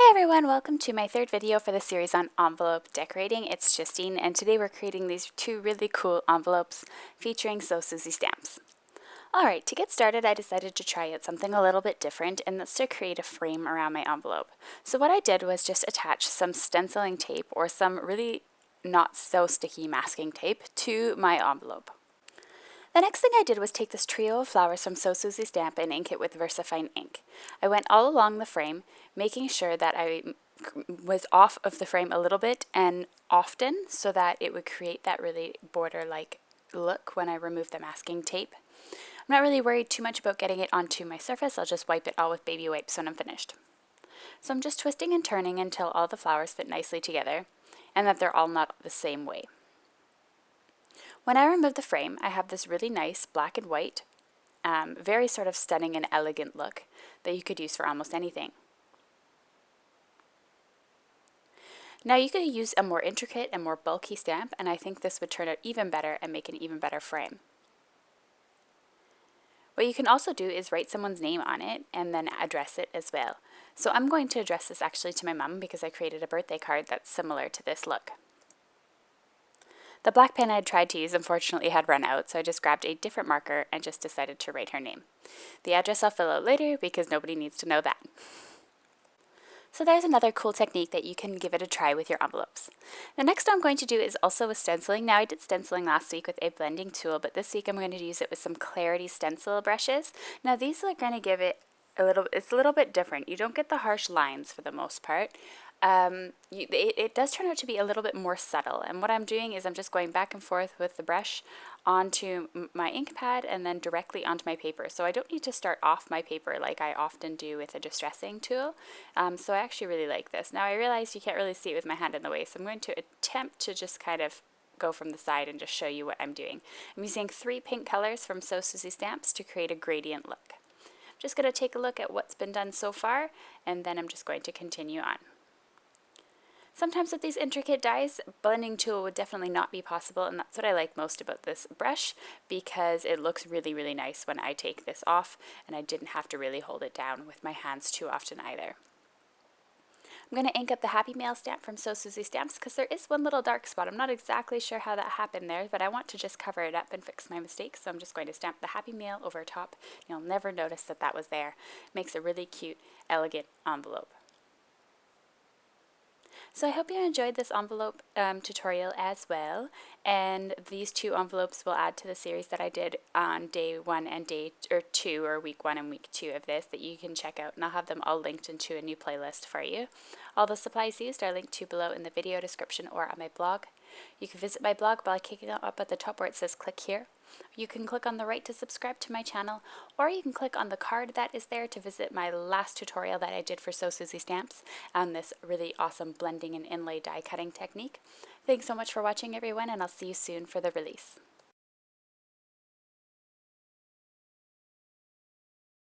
Hey everyone, welcome to my third video for the series on envelope decorating. It's Justine, and today we're creating these two really cool envelopes featuring So Susie stamps. Alright, to get started I decided to try out something a little bit different, and that's to create a frame around my envelope. So what I did was just attach some stenciling tape or some really not so sticky masking tape to my envelope. The next thing I did was take this trio of flowers from So Susie Stamp and ink it with VersaFine ink. I went all along the frame, making sure that I was off of the frame a little bit and often so that it would create that really border-like look when I remove the masking tape. I'm not really worried too much about getting it onto my surface. I'll just wipe it all with baby wipes when I'm finished. So I'm just twisting and turning until all the flowers fit nicely together and that they're all not the same way. When I remove the frame, I have this really nice black and white, very sort of stunning and elegant look that you could use for almost anything. Now you could use a more intricate and more bulky stamp, and I think this would turn out even better and make an even better frame. What you can also do is write someone's name on it and then address it as well. So I'm going to address this actually to my mum because I created a birthday card that's similar to this look. The black pen I had tried to use unfortunately had run out, so I just grabbed a different marker and just decided to write her name. The address I'll fill out later because nobody needs to know that. So there's another cool technique that you can give it a try with your envelopes. The next I'm going to do is also with stenciling. Now I did stenciling last week with a blending tool, but this week I'm going to use it with some Clarity stencil brushes. Now these are going to give it it's a little bit different. You don't get the harsh lines for the most part. It does turn out to be a little bit more subtle, and what I'm doing is I'm just going back and forth with the brush onto my ink pad and then directly onto my paper. So I don't need to start off my paper like I often do with a distressing tool. So I actually really like this. Now I realize you can't really see it with my hand in the way, so I'm going to attempt to just kind of go from the side and just show you what I'm doing. I'm using 3 pink colors from So Susie Stamps to create a gradient look. I'm just going to take a look at what's been done so far, and then I'm just going to continue on. Sometimes with these intricate dies, blending tool would definitely not be possible, and that's what I like most about this brush because it looks really, really nice when I take this off, and I didn't have to really hold it down with my hands too often either. I'm going to ink up the Happy Mail stamp from So Susie Stamps because there is one little dark spot. I'm not exactly sure how that happened there, but I want to just cover it up and fix my mistakes, so I'm just going to stamp the Happy Mail over top. You'll never notice that that was there. Makes a really cute, elegant envelope. So I hope you enjoyed this envelope tutorial as well, and these 2 envelopes will add to the series that I did on day 1 and week 1 and week 2 of this that you can check out, and I'll have them all linked into a new playlist for you. All the supplies used are linked to below in the video description or on my blog. You can visit my blog by clicking up at the top where it says click here. You can click on the right to subscribe to my channel, or you can click on the card that is there to visit my last tutorial that I did for So Susie Stamps on this really awesome blending and inlay die cutting technique. Thanks so much for watching everyone, and I'll see you soon for the release.